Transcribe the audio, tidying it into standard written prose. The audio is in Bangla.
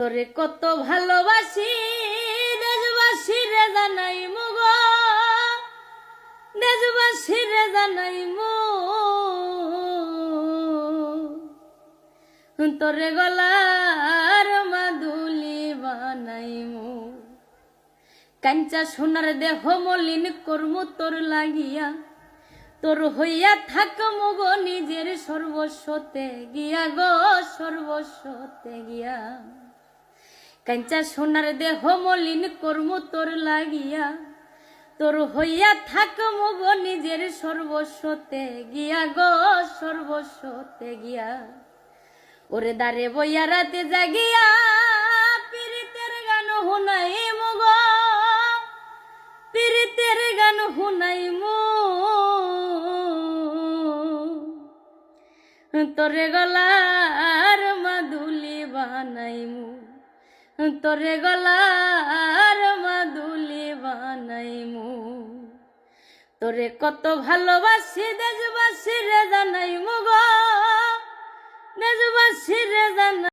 তোরে কত ভালোবাসি দেশবাসী রে জানাই মুগো, দেশবাসী রে জানাই মু তোরে গলার মাদুলি বানাইমু। কাঞ্চা সোনার দেহ মলিন করমু তোর লাগিয়া, তোর হইয়া থাকমু গো নিজের সর্বস্বতে গিয়া গো সর্বস্বতে গিয়া। কাঞ্চা সোনার দেহ মলিন করমু তোর লাগিয়া, তোর হইয়া থাকমু গো নিজের সর্বস্বতে গিয়া গো সর্বস্বতে গিয়া। ওরে দারে বইয়া রাতে জাগিয়া পীড়িতের গান শুনাইমু গো, পীড়িতের গান শুনাইমু। তোরে গলার মাদুলি বানাইমু, তোরে গলার মাদুলি বানাইমু। তোরে কত ভালোবাসি দেশবাসী রে জানাই